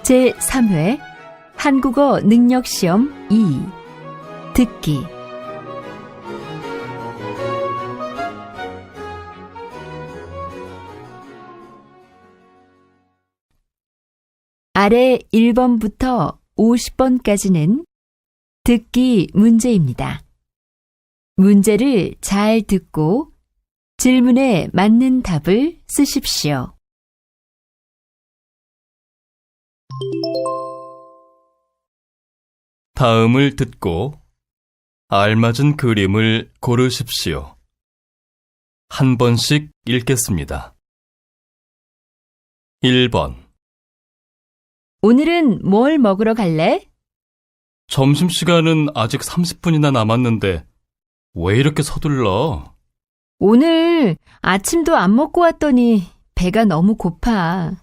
제3회 한국어 능력시험 2 듣기 아래 1번부터 50번까지는 듣기 문제입니다. 문제를 잘 듣고 질문에 맞는 답을 쓰십시오. 다음을 듣고 알맞은 그림을 고르십시오. 한 번씩 읽겠습니다. 1번. 오늘은 뭘 먹으러 갈래? 점심시간은 아직 30분이나 남았는데 왜 이렇게 서둘러? 오늘 아침도 안 먹고 왔더니 배가 너무 고파.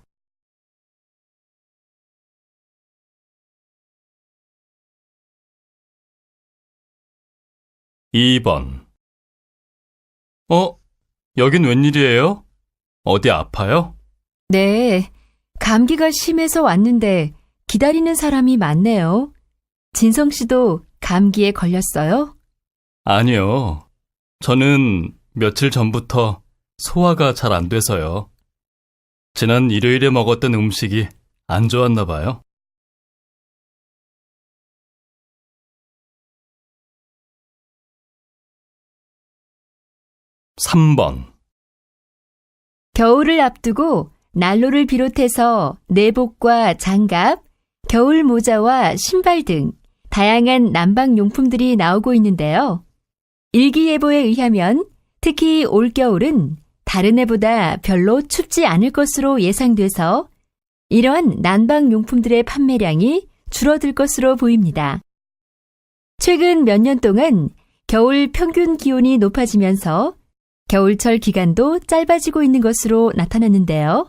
2번. 여긴 웬일이에요? 어디 아파요? 네, 감기가 심해서 왔는데 기다리는 사람이 많네요. 진성 씨도 감기에 걸렸어요? 아니요. 저는 며칠 전부터 소화가 잘 안 돼서요. 지난 일요일에 먹었던 음식이 안 좋았나 봐요. 3번. 겨울을 앞두고 난로를 비롯해서 내복과 장갑, 겨울 모자와 신발 등 다양한 난방용품들이 나오고 있는데요. 일기예보에 의하면 특히 올겨울은 다른 해보다 별로 춥지 않을 것으로 예상돼서 이러한 난방용품들의 판매량이 줄어들 것으로 보입니다. 최근 몇 년 동안 겨울 평균 기온이 높아지면서 겨울철 기간도 짧아지고 있는 것으로 나타났는데요.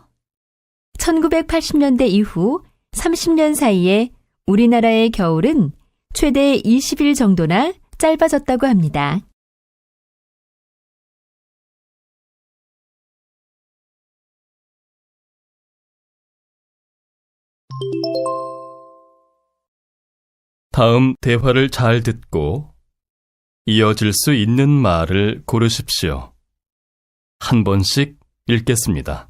1980년대 이후 30년 사이에 우리나라의 겨울은 최대 20일 정도나 짧아졌다고 합니다. 다음 대화를 잘 듣고 이어질 수 있는 말을 고르십시오. 한 번씩 읽겠습니다.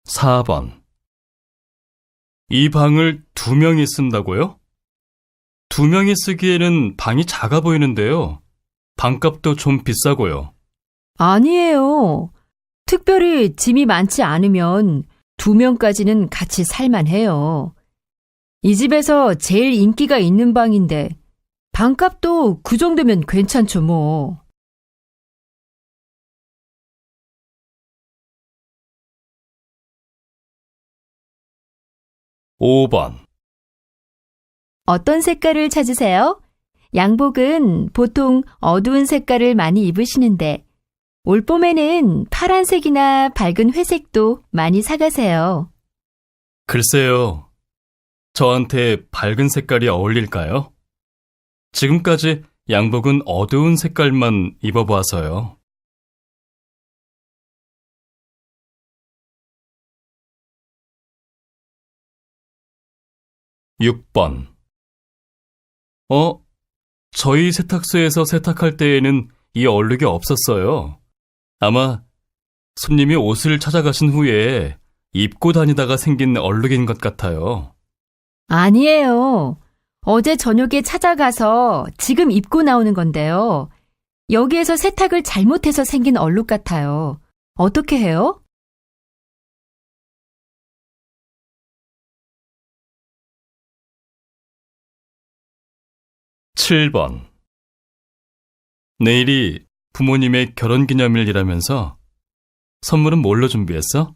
4번. 이 방을 2명이 쓴다고요? 2명이 쓰기에는 방이 작아 보이는데요. 방값도 좀 비싸고요. 아니에요. 특별히 짐이 많지 않으면 2명까지는 같이 살만해요. 이 집에서 제일 인기가 있는 방인데 방값도 그 정도면 괜찮죠 뭐. 5번. 어떤 색깔을 찾으세요? 양복은 보통 어두운 색깔을 많이 입으시는데 올봄에는 파란색이나 밝은 회색도 많이 사가세요. 글쎄요. 저한테 밝은 색깔이 어울릴까요? 지금까지 양복은 어두운 색깔만 입어봐서요. 6번. 저희 세탁소에서 세탁할 때에는 이 얼룩이 없었어요. 아마 손님이 옷을 찾아가신 후에 입고 다니다가 생긴 얼룩인 것 같아요. 아니에요. 어제 저녁에 찾아가서 지금 입고 나오는 건데요. 여기에서 세탁을 잘못해서 생긴 얼룩 같아요. 어떻게 해요? 7번. 내일이 부모님의 결혼기념일이라면서 선물은 뭘로 준비했어?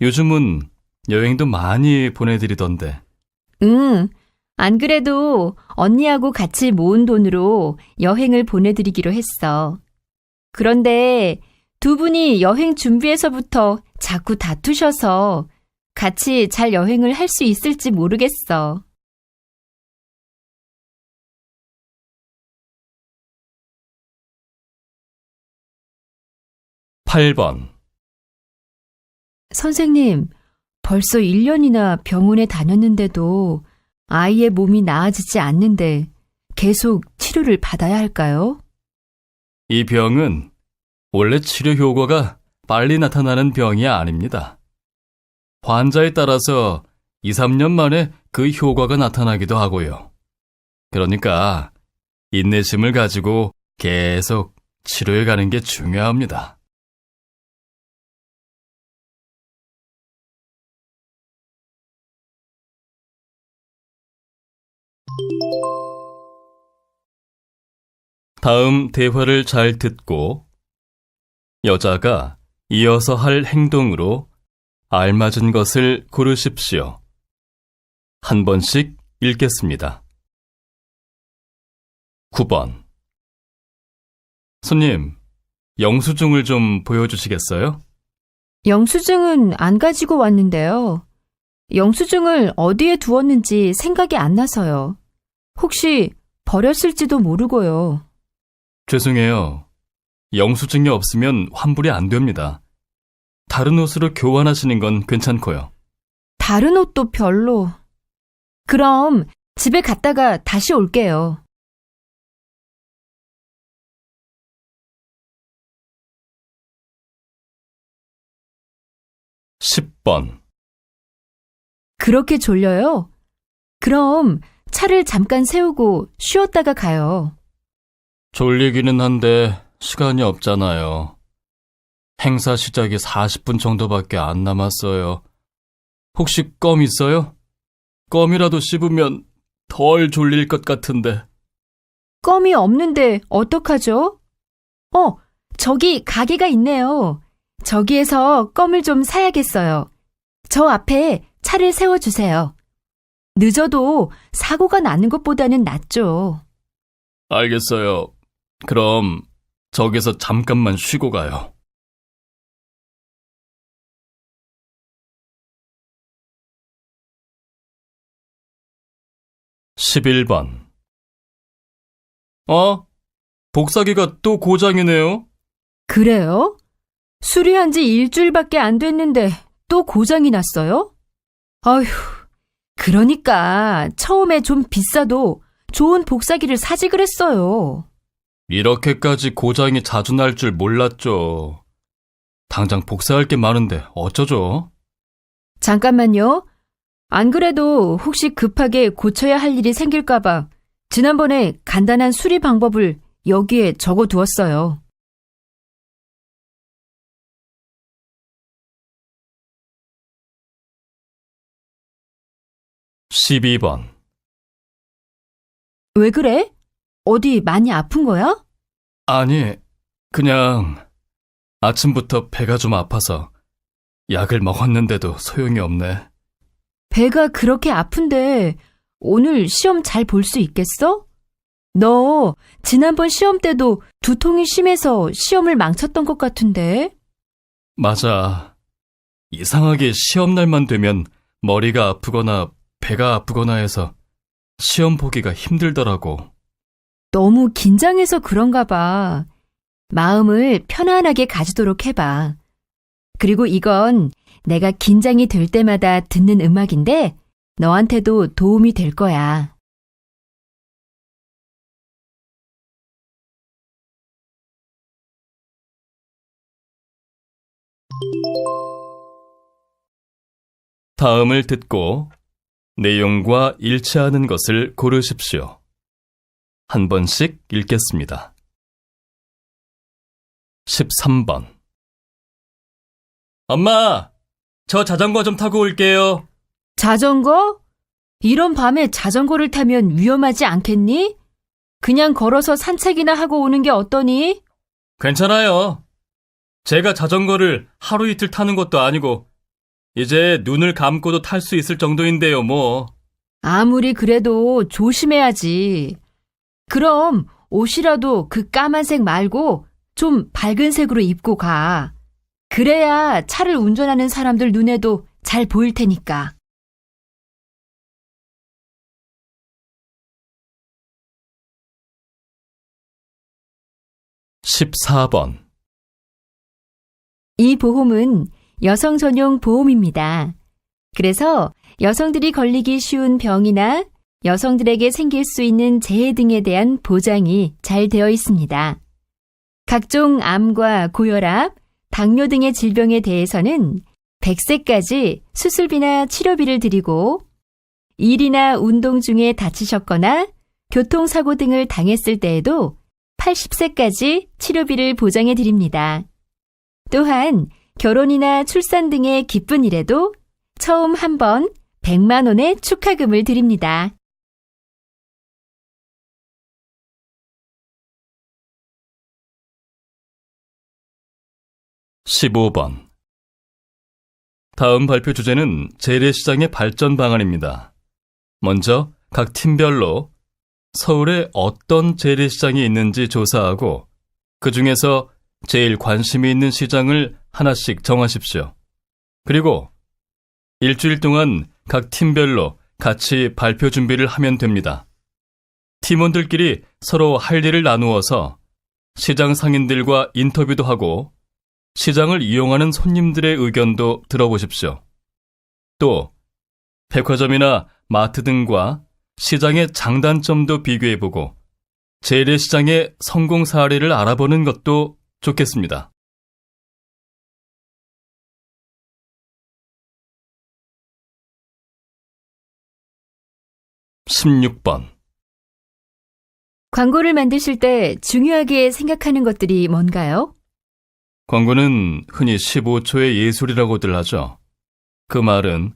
요즘은 여행도 많이 보내드리던데. 응, 안 그래도 언니하고 같이 모은 돈으로 여행을 보내드리기로 했어. 그런데 두 분이 여행 준비에서부터 자꾸 다투셔서 같이 잘 여행을 할 수 있을지 모르겠어. 8번. 선생님, 벌써 1년이나 병원에 다녔는데도 아이의 몸이 나아지지 않는데 계속 치료를 받아야 할까요? 이 병은 원래 치료 효과가 빨리 나타나는 병이 아닙니다. 환자에 따라서 2, 3년 만에 그 효과가 나타나기도 하고요. 그러니까 인내심을 가지고 계속 치료해 가는 게 중요합니다. 다음 대화를 잘 듣고 여자가 이어서 할 행동으로 알맞은 것을 고르십시오. 한 번씩 읽겠습니다. 9번. 손님, 영수증을 좀 보여주시겠어요? 영수증은 안 가지고 왔는데요. 영수증을 어디에 두었는지 생각이 안 나서요. 혹시 버렸을지도 모르고요. 죄송해요. 영수증이 없으면 환불이 안 됩니다. 다른 옷으로 교환하시는 건 괜찮고요. 다른 옷도 별로. 그럼 집에 갔다가 다시 올게요. 10번. 그렇게 졸려요? 그럼 차를 잠깐 세우고 쉬었다가 가요. 졸리기는 한데 시간이 없잖아요. 행사 시작이 40분 정도밖에 안 남았어요. 혹시 껌 있어요? 껌이라도 씹으면 덜 졸릴 것 같은데. 껌이 없는데 어떡하죠? 저기 가게가 있네요. 저기에서 껌을 좀 사야겠어요. 저 앞에 차를 세워주세요. 늦어도 사고가 나는 것보다는 낫죠. 알겠어요. 그럼 저기서 잠깐만 쉬고 가요. 11번. 복사기가 또 고장이네요. 그래요? 수리한 지 일주일밖에 안 됐는데 또 고장이 났어요? 아휴, 그러니까 처음에 좀 비싸도 좋은 복사기를 사지 그랬어요. 이렇게까지 고장이 자주 날 줄 몰랐죠. 당장 복사할 게 많은데 어쩌죠? 잠깐만요. 안 그래도 혹시 급하게 고쳐야 할 일이 생길까봐 지난번에 간단한 수리 방법을 여기에 적어두었어요. 12번. 왜 그래? 어디 많이 아픈 거야? 아니, 그냥 아침부터 배가 좀 아파서 약을 먹었는데도 소용이 없네. 배가 그렇게 아픈데 오늘 시험 잘 볼 수 있겠어? 너 지난번 시험 때도 두통이 심해서 시험을 망쳤던 것 같은데? 맞아. 이상하게 시험날만 되면 머리가 아프거나 배가 아프거나 해서 시험 보기가 힘들더라고. 너무 긴장해서 그런가 봐. 마음을 편안하게 가지도록 해봐. 그리고 이건 내가 긴장이 될 때마다 듣는 음악인데 너한테도 도움이 될 거야. '다음을 듣고 내용과 일치하는 것을 고르십시오. 한 번씩 읽겠습니다. 13번. 엄마, 저 자전거 좀 타고 올게요. 자전거? 이런 밤에 자전거를 타면 위험하지 않겠니? 그냥 걸어서 산책이나 하고 오는 게 어떠니? 괜찮아요. 제가 자전거를 하루 이틀 타는 것도 아니고 이제 눈을 감고도 탈 수 있을 정도인데요, 뭐. 아무리 그래도 조심해야지. 그럼 옷이라도 그 까만색 말고 좀 밝은 색으로 입고 가. 그래야 차를 운전하는 사람들 눈에도 잘 보일 테니까. 14번. 이 보험은 여성 전용 보험입니다. 그래서 여성들이 걸리기 쉬운 병이나 여성들에게 생길 수 있는 재해 등에 대한 보장이 잘 되어 있습니다. 각종 암과 고혈압, 당뇨 등의 질병에 대해서는 100세까지 수술비나 치료비를 드리고 일이나 운동 중에 다치셨거나 교통사고 등을 당했을 때에도 80세까지 치료비를 보장해 드립니다. 또한 결혼이나 출산 등의 기쁜 일에도 처음 한 번 100만 원의 축하금을 드립니다. (15번) 다음 발표 주제는 재래시장의 발전 방안입니다. 먼저 각 팀별로 서울에 어떤 재래시장이 있는지 조사하고 그 중에서 제일 관심이 있는 시장을 하나씩 정하십시오. 그리고 일주일 동안 각 팀별로 같이 발표 준비를 하면 됩니다. 팀원들끼리 서로 할 일을 나누어서 시장 상인들과 인터뷰도 하고 시장을 이용하는 손님들의 의견도 들어보십시오. 또 백화점이나 마트 등과 시장의 장단점도 비교해보고 재래시장의 성공 사례를 알아보는 것도 좋겠습니다. (16번) 광고를 만드실 때 중요하게 생각하는 것들이 뭔가요? 광고는 흔히 15초의 예술이라고들 하죠. 그 말은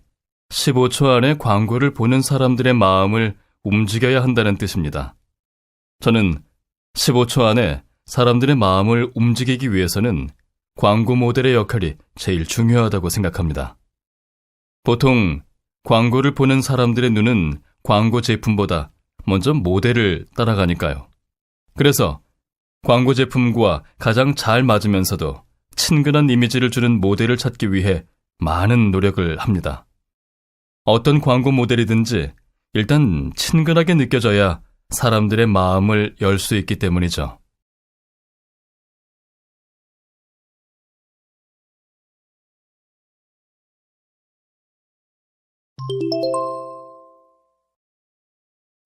15초 안에 광고를 보는 사람들의 마음을 움직여야 한다는 뜻입니다. 저는 15초 안에 사람들의 마음을 움직이기 위해서는 광고 모델의 역할이 제일 중요하다고 생각합니다. 보통 광고를 보는 사람들의 눈은 광고 제품보다 먼저 모델을 따라가니까요. 그래서 광고 제품과 가장 잘 맞으면서도 친근한 이미지를 주는 모델을 찾기 위해 많은 노력을 합니다. 어떤 광고 모델이든지 일단 친근하게 느껴져야 사람들의 마음을 열 수 있기 때문이죠.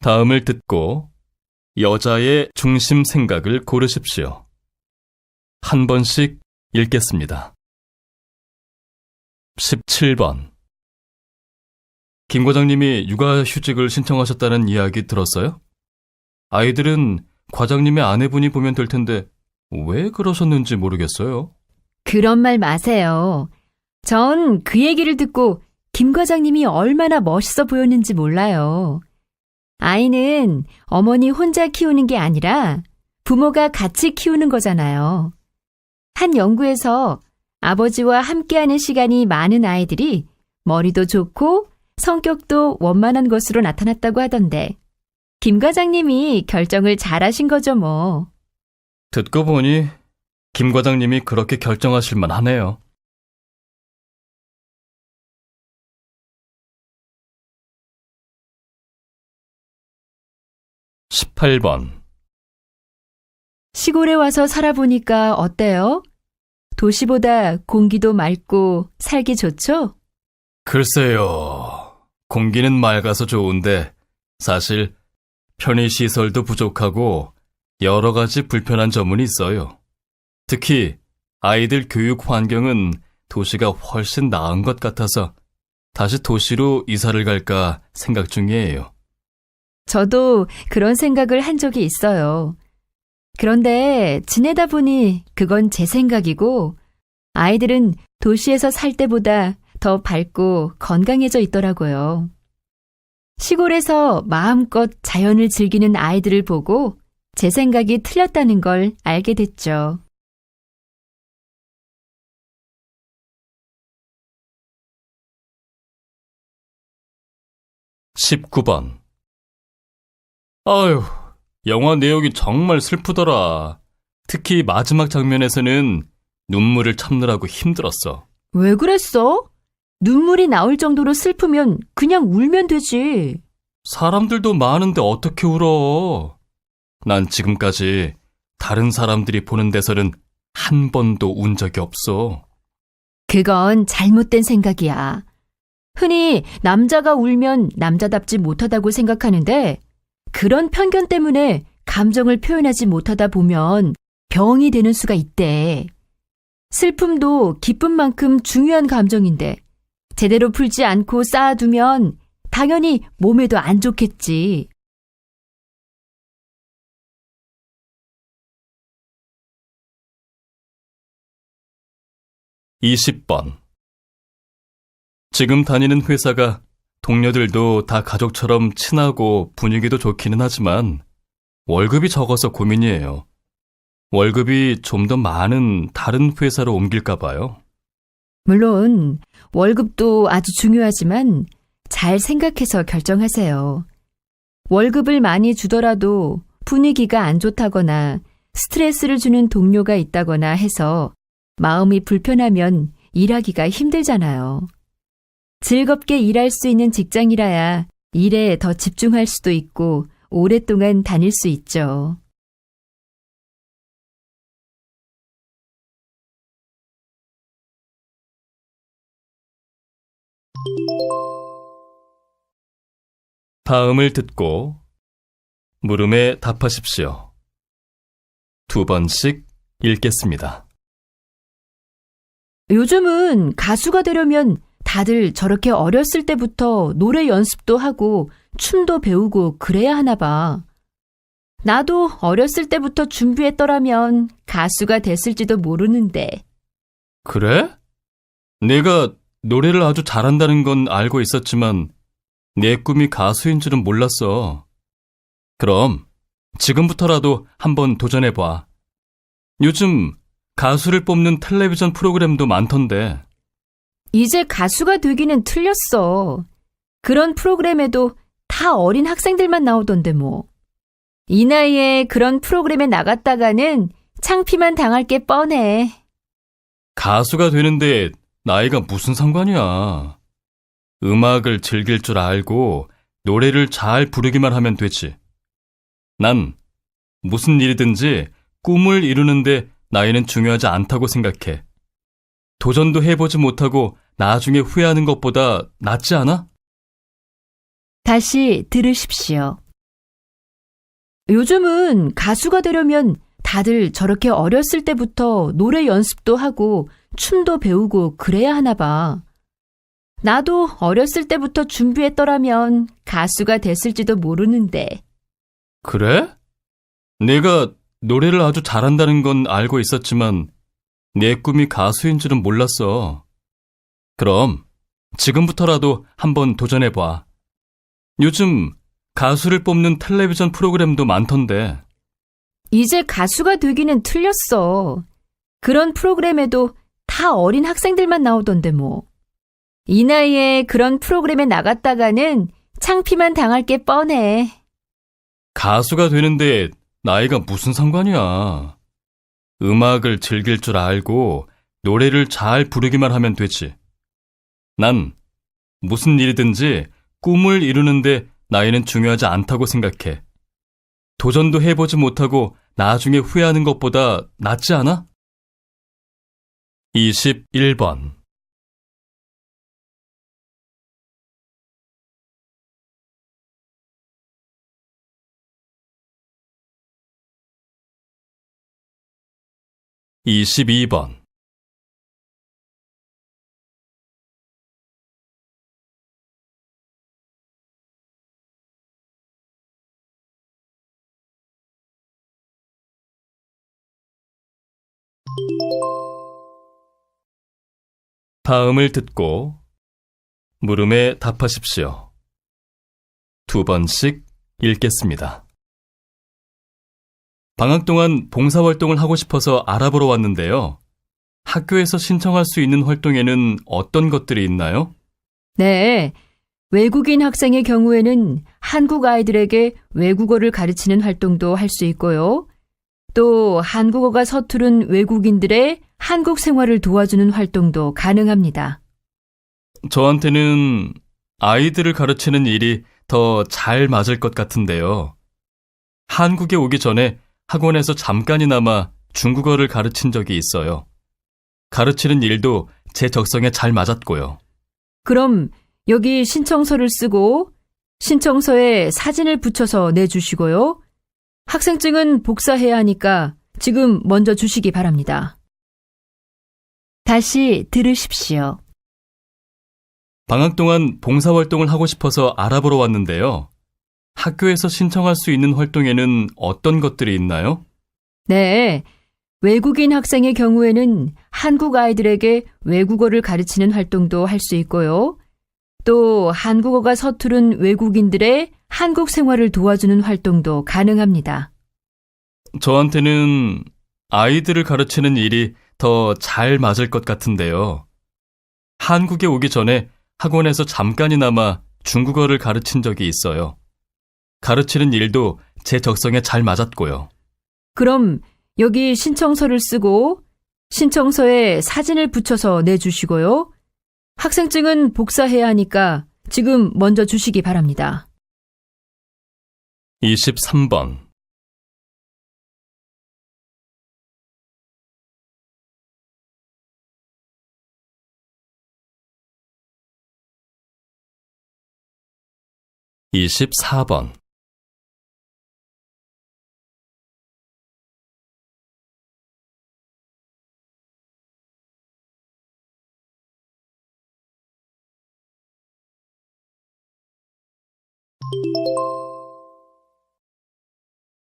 다음을 듣고 여자의 중심 생각을 고르십시오. 한 번씩 읽겠습니다. 17번. 김 과장님이 육아휴직을 신청하셨다는 이야기 들었어요? 아이들은 과장님의 아내분이 보면 될 텐데 왜 그러셨는지 모르겠어요. 그런 말 마세요. 전 그 얘기를 듣고 김 과장님이 얼마나 멋있어 보였는지 몰라요. 아이는 어머니 혼자 키우는 게 아니라 부모가 같이 키우는 거잖아요. 한 연구에서 아버지와 함께하는 시간이 많은 아이들이 머리도 좋고 성격도 원만한 것으로 나타났다고 하던데 김 과장님이 결정을 잘하신 거죠 뭐. 듣고 보니 김 과장님이 그렇게 결정하실 만하네요. 18번. 시골에 와서 살아보니까 어때요? 도시보다 공기도 맑고 살기 좋죠? 글쎄요. 공기는 맑아서 좋은데 사실 편의시설도 부족하고 여러 가지 불편한 점은 있어요. 특히 아이들 교육 환경은 도시가 훨씬 나은 것 같아서 다시 도시로 이사를 갈까 생각 중이에요. 저도 그런 생각을 한 적이 있어요. 그런데 지내다 보니 그건 제 생각이고 아이들은 도시에서 살 때보다 더 밝고 건강해져 있더라고요. 시골에서 마음껏 자연을 즐기는 아이들을 보고 제 생각이 틀렸다는 걸 알게 됐죠. 19번. 아휴, 영화 내용이 정말 슬프더라. 특히 마지막 장면에서는 눈물을 참느라고 힘들었어. 왜 그랬어? 눈물이 나올 정도로 슬프면 그냥 울면 되지. 사람들도 많은데 어떻게 울어? 난 지금까지 다른 사람들이 보는 데서는 한 번도 운 적이 없어. 그건 잘못된 생각이야. 흔히 남자가 울면 남자답지 못하다고 생각하는데 그런 편견 때문에 감정을 표현하지 못하다 보면 병이 되는 수가 있대. 슬픔도 기쁨만큼 중요한 감정인데 제대로 풀지 않고 쌓아두면 당연히 몸에도 안 좋겠지. (20번) 지금 다니는 회사가 동료들도 다 가족처럼 친하고 분위기도 좋기는 하지만 월급이 적어서 고민이에요. 월급이 좀 더 많은 다른 회사로 옮길까 봐요. 물론 월급도 아주 중요하지만 잘 생각해서 결정하세요. 월급을 많이 주더라도 분위기가 안 좋다거나 스트레스를 주는 동료가 있다거나 해서 마음이 불편하면 일하기가 힘들잖아요. 즐겁게 일할 수 있는 직장이라야 일에 더 집중할 수도 있고 오랫동안 다닐 수 있죠. 다음을 듣고 물음에 답하십시오. 2번씩 읽겠습니다. 요즘은 가수가 되려면 다들 저렇게 어렸을 때부터 노래 연습도 하고 춤도 배우고 그래야 하나 봐. 나도 어렸을 때부터 준비했더라면 가수가 됐을지도 모르는데. 그래? 내가 노래를 아주 잘한다는 건 알고 있었지만 내 꿈이 가수인 줄은 몰랐어. 그럼 지금부터라도 한번 도전해봐. 요즘 가수를 뽑는 텔레비전 프로그램도 많던데. 이제 가수가 되기는 틀렸어. 그런 프로그램에도 다 어린 학생들만 나오던데 뭐. 이 나이에 그런 프로그램에 나갔다가는 창피만 당할 게 뻔해. 가수가 되는데 나이가 무슨 상관이야. 음악을 즐길 줄 알고 노래를 잘 부르기만 하면 되지. 난 무슨 일이든지 꿈을 이루는데 나이는 중요하지 않다고 생각해. 도전도 해보지 못하고 나중에 후회하는 것보다 낫지 않아? 다시 들으십시오. 요즘은 가수가 되려면 다들 저렇게 어렸을 때부터 노래 연습도 하고 춤도 배우고 그래야 하나 봐. 나도 어렸을 때부터 준비했더라면 가수가 됐을지도 모르는데. 그래? 내가 노래를 아주 잘한다는 건 알고 있었지만 내 꿈이 가수인 줄은 몰랐어. 그럼 지금부터라도 한번 도전해봐. 요즘 가수를 뽑는 텔레비전 프로그램도 많던데. 이제 가수가 되기는 틀렸어. 그런 프로그램에도 다 어린 학생들만 나오던데 뭐. 이 나이에 그런 프로그램에 나갔다가는 창피만 당할 게 뻔해. 가수가 되는데 나이가 무슨 상관이야. 음악을 즐길 줄 알고 노래를 잘 부르기만 하면 되지. 난 무슨 일이든지 꿈을 이루는데 나이는 중요하지 않다고 생각해. 도전도 해보지 못하고 나중에 후회하는 것보다 낫지 않아? 21번. (22번) 다음을 듣고 물음에 답하십시오. 2번씩 읽겠습니다. 방학 동안 봉사활동을 하고 싶어서 알아보러 왔는데요. 학교에서 신청할 수 있는 활동에는 어떤 것들이 있나요? 네. 외국인 학생의 경우에는 한국 아이들에게 외국어를 가르치는 활동도 할 수 있고요. 또 한국어가 서투른 외국인들의 한국 생활을 도와주는 활동도 가능합니다. 저한테는 아이들을 가르치는 일이 더 잘 맞을 것 같은데요. 한국에 오기 전에 학원에서 잠깐이나마 중국어를 가르친 적이 있어요. 가르치는 일도 제 적성에 잘 맞았고요. 그럼 여기 신청서를 쓰고 신청서에 사진을 붙여서 내주시고요. 학생증은 복사해야 하니까 지금 먼저 주시기 바랍니다. 다시 들으십시오. 방학 동안 봉사활동을 하고 싶어서 알아보러 왔는데요. 학교에서 신청할 수 있는 활동에는 어떤 것들이 있나요? 네, 외국인 학생의 경우에는 한국 아이들에게 외국어를 가르치는 활동도 할 수 있고요. 또 한국어가 서투른 외국인들의 한국 생활을 도와주는 활동도 가능합니다. 저한테는 아이들을 가르치는 일이 더 잘 맞을 것 같은데요. 한국에 오기 전에 학원에서 잠깐이나마 중국어를 가르친 적이 있어요. 가르치는 일도 제 적성에 잘 맞았고요. 그럼 여기 신청서를 쓰고 신청서에 사진을 붙여서 내주시고요. 학생증은 복사해야 하니까 지금 먼저 주시기 바랍니다. 23번. (24번)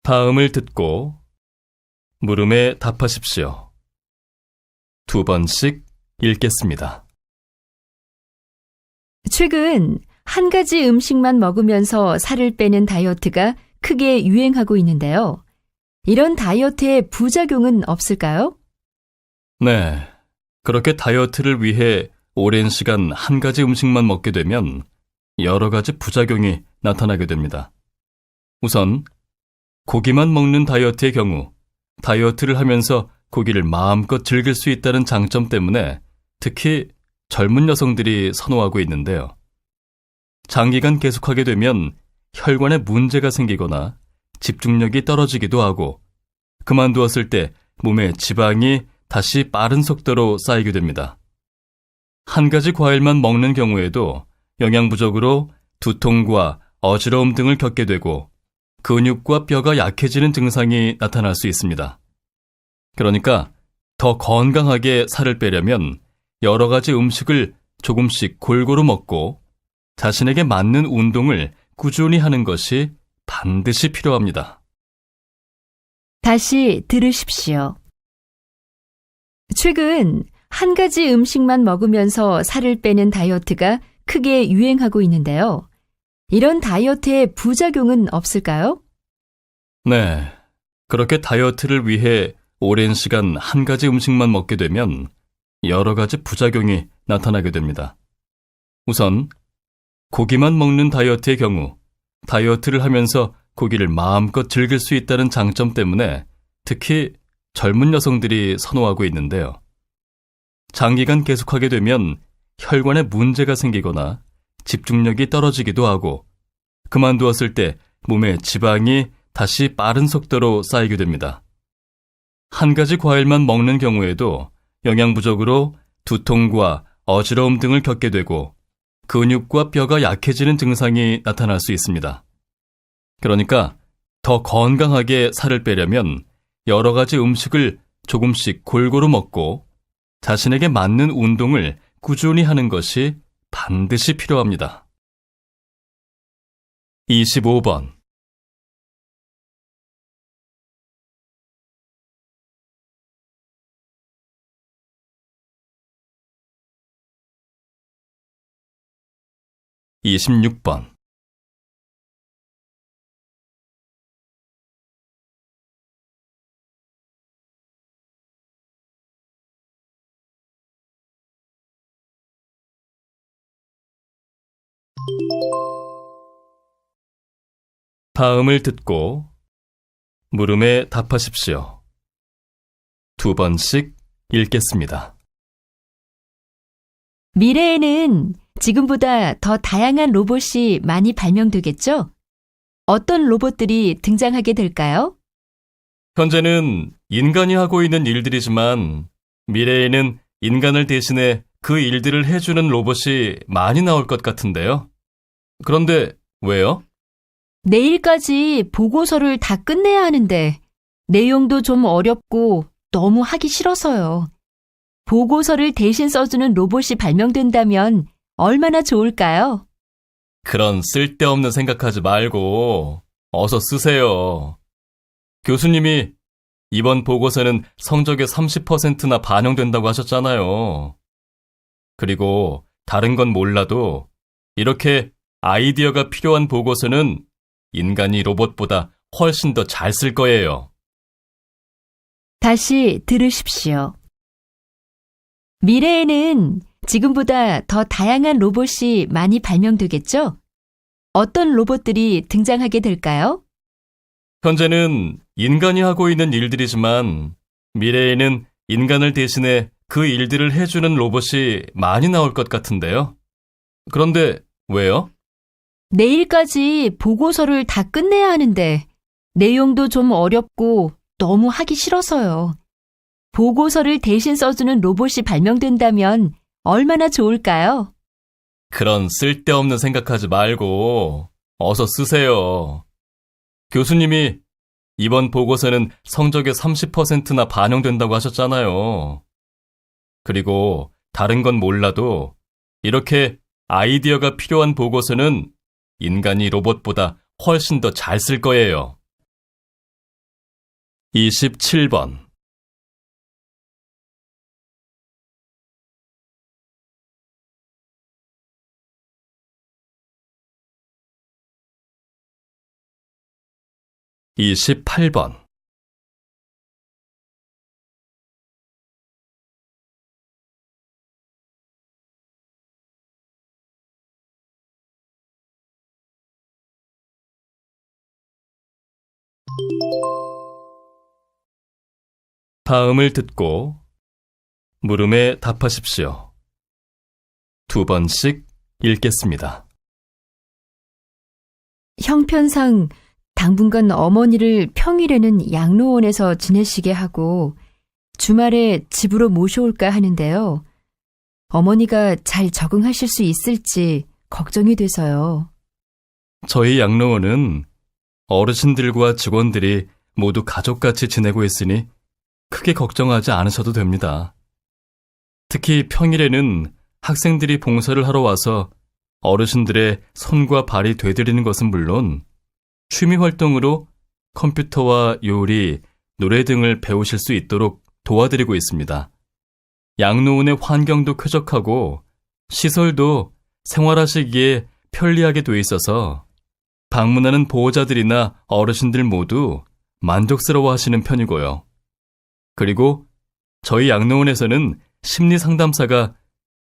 '다음을 듣고 물음에 답하십시오. 2번씩 읽겠습니다. 최근 한 가지 음식만 먹으면서 살을 빼는 다이어트가 크게 유행하고 있는데요. 이런 다이어트의 부작용은 없을까요? 네, 그렇게 다이어트를 위해 오랜 시간 한 가지 음식만 먹게 되면 여러 가지 부작용이 나타나게 됩니다. 우선 고기만 먹는 다이어트의 경우 다이어트를 하면서 고기를 마음껏 즐길 수 있다는 장점 때문에 특히 젊은 여성들이 선호하고 있는데요. 장기간 계속하게 되면 혈관에 문제가 생기거나 집중력이 떨어지기도 하고 그만두었을 때 몸에 지방이 다시 빠른 속도로 쌓이게 됩니다. 한 가지 과일만 먹는 경우에도 영양 부족으로 두통과 어지러움 등을 겪게 되고 근육과 뼈가 약해지는 증상이 나타날 수 있습니다. 그러니까 더 건강하게 살을 빼려면 여러 가지 음식을 조금씩 골고루 먹고 자신에게 맞는 운동을 꾸준히 하는 것이 반드시 필요합니다. 다시 들으십시오. 최근 한 가지 음식만 먹으면서 살을 빼는 다이어트가 크게 유행하고 있는데요. 이런 다이어트의 부작용은 없을까요? 네, 그렇게 다이어트를 위해 오랜 시간 한 가지 음식만 먹게 되면 여러 가지 부작용이 나타나게 됩니다. 우선 고기만 먹는 다이어트의 경우 다이어트를 하면서 고기를 마음껏 즐길 수 있다는 장점 때문에 특히 젊은 여성들이 선호하고 있는데요. 장기간 계속하게 되면 혈관에 문제가 생기거나 집중력이 떨어지기도 하고 그만두었을 때 몸에 지방이 다시 빠른 속도로 쌓이게 됩니다. 한 가지 과일만 먹는 경우에도 영양 부족으로 두통과 어지러움 등을 겪게 되고 근육과 뼈가 약해지는 증상이 나타날 수 있습니다. 그러니까 더 건강하게 살을 빼려면 여러 가지 음식을 조금씩 골고루 먹고 자신에게 맞는 운동을 꾸준히 하는 것이 반드시 필요합니다. 25번. (26번) '다음을 듣고 물음에 답하십시오. 2번씩 읽겠습니다. 미래에는 지금보다 더 다양한 로봇이 많이 발명되겠죠? 어떤 로봇들이 등장하게 될까요? 현재는 인간이 하고 있는 일들이지만 미래에는 인간을 대신해 그 일들을 해주는 로봇이 많이 나올 것 같은데요. 그런데 왜요? 내일까지 보고서를 다 끝내야 하는데 내용도 좀 어렵고 너무 하기 싫어서요. 보고서를 대신 써주는 로봇이 발명된다면 얼마나 좋을까요? 그런 쓸데없는 생각하지 말고 어서 쓰세요. 교수님이 이번 보고서는 성적의 30%나 반영된다고 하셨잖아요. 그리고 다른 건 몰라도 이렇게 아이디어가 필요한 보고서는 인간이 로봇보다 훨씬 더 잘 쓸 거예요. 다시 들으십시오. 미래에는 지금보다 더 다양한 로봇이 많이 발명되겠죠? 어떤 로봇들이 등장하게 될까요? 현재는 인간이 하고 있는 일들이지만 미래에는 인간을 대신해 그 일들을 해주는 로봇이 많이 나올 것 같은데요. 그런데 왜요? 내일까지 보고서를 다 끝내야 하는데 내용도 좀 어렵고 너무 하기 싫어서요. 보고서를 대신 써주는 로봇이 발명된다면 얼마나 좋을까요? 그런 쓸데없는 생각하지 말고 어서 쓰세요. 교수님이 이번 보고서는 성적의 30%나 반영된다고 하셨잖아요. 그리고 다른 건 몰라도 이렇게 아이디어가 필요한 보고서는 인간이 로봇보다 훨씬 더 잘 쓸 거예요. 27번. 28번. 다음을 듣고 물음에 답하십시오. 2번씩 읽겠습니다. 형편상 당분간 어머니를 평일에는 양로원에서 지내시게 하고 주말에 집으로 모셔올까 하는데요. 어머니가 잘 적응하실 수 있을지 걱정이 돼서요. 저희 양로원은 어르신들과 직원들이 모두 가족같이 지내고 있으니 크게 걱정하지 않으셔도 됩니다. 특히 평일에는 학생들이 봉사를 하러 와서 어르신들의 손과 발이 되드리는 것은 물론 취미 활동으로 컴퓨터와 요리, 노래 등을 배우실 수 있도록 도와드리고 있습니다. 양로원의 환경도 쾌적하고 시설도 생활하시기에 편리하게 돼 있어서 방문하는 보호자들이나 어르신들 모두 만족스러워 하시는 편이고요. 그리고 저희 양로원에서는 심리 상담사가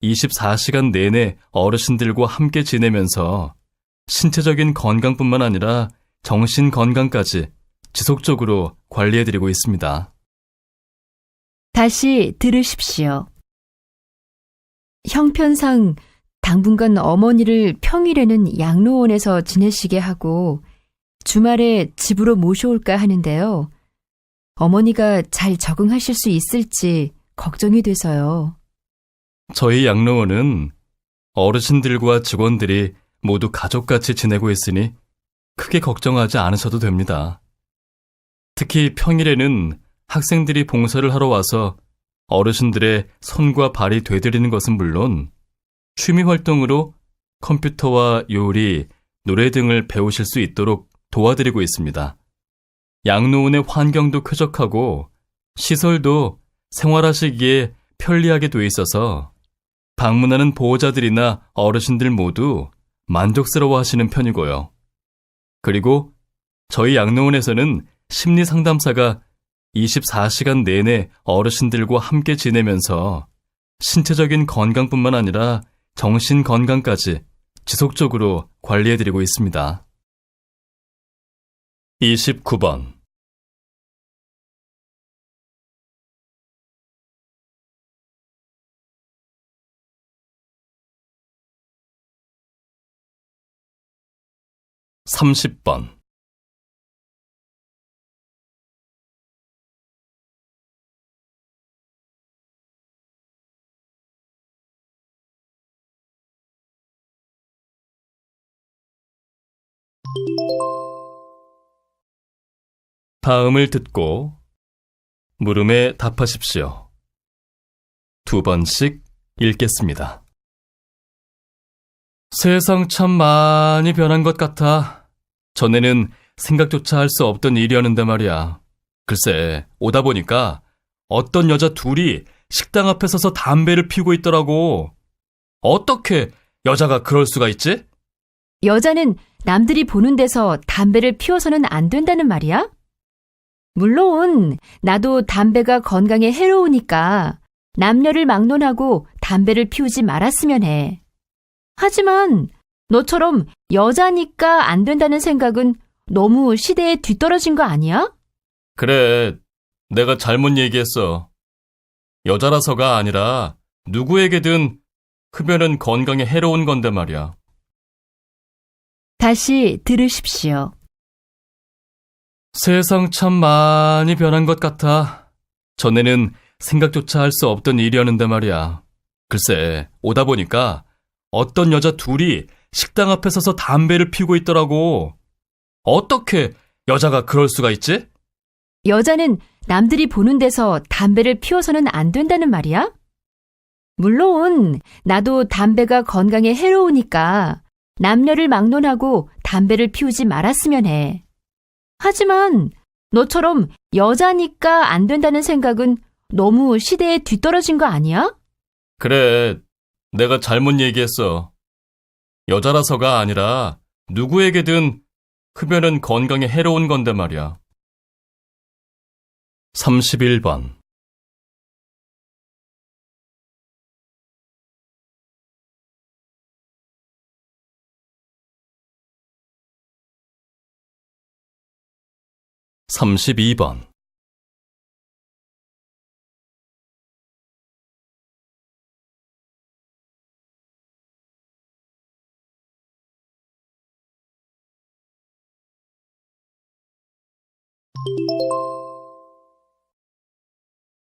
24시간 내내 어르신들과 함께 지내면서 신체적인 건강뿐만 아니라 정신 건강까지 지속적으로 관리해드리고 있습니다. 다시 들으십시오. 형편상 당분간 어머니를 평일에는 양로원에서 지내시게 하고 주말에 집으로 모셔올까 하는데요. 어머니가 잘 적응하실 수 있을지 걱정이 돼서요. 저희 양로원은 어르신들과 직원들이 모두 가족같이 지내고 있으니 크게 걱정하지 않으셔도 됩니다. 특히 평일에는 학생들이 봉사를 하러 와서 어르신들의 손과 발이 되드리는 것은 물론 취미 활동으로 컴퓨터와 요리, 노래 등을 배우실 수 있도록 도와드리고 있습니다. 양로원의 환경도 쾌적하고 시설도 생활하시기에 편리하게 돼 있어서 방문하는 보호자들이나 어르신들 모두 만족스러워 하시는 편이고요. 그리고 저희 양로원에서는 심리 상담사가 24시간 내내 어르신들과 함께 지내면서 신체적인 건강뿐만 아니라 정신 건강까지 지속적으로 관리해드리고 있습니다. 29번. 30번. 다음을 듣고 물음에 답하십시오. 2번씩 읽겠습니다. 세상 참 많이 변한 것 같아. 전에는 생각조차 할 수 없던 일이었는데 말이야. 글쎄, 오다 보니까 어떤 여자 둘이 식당 앞에 서서 담배를 피우고 있더라고. 어떻게 여자가 그럴 수가 있지? 여자는 남들이 보는 데서 담배를 피워서는 안 된다는 말이야? 물론 나도 담배가 건강에 해로우니까 남녀를 막론하고 담배를 피우지 말았으면 해. 하지만 너처럼 여자니까 안 된다는 생각은 너무 시대에 뒤떨어진 거 아니야? 그래, 내가 잘못 얘기했어. 여자라서가 아니라 누구에게든 흡연은 건강에 해로운 건데 말이야. 다시 들으십시오. 세상 참 많이 변한 것 같아. 전에는 생각조차 할 수 없던 일이었는데 말이야. 글쎄, 오다 보니까 어떤 여자 둘이 식당 앞에 서서 담배를 피우고 있더라고. 어떻게 여자가 그럴 수가 있지? 여자는 남들이 보는 데서 담배를 피워서는 안 된다는 말이야? 물론 나도 담배가 건강에 해로우니까 남녀를 막론하고 담배를 피우지 말았으면 해. 하지만 너처럼 여자니까 안 된다는 생각은 너무 시대에 뒤떨어진 거 아니야? 그래, 내가 잘못 얘기했어. 여자라서가 아니라 누구에게든 흡연은 건강에 해로운 건데 말이야. 31번. 삼십이 번.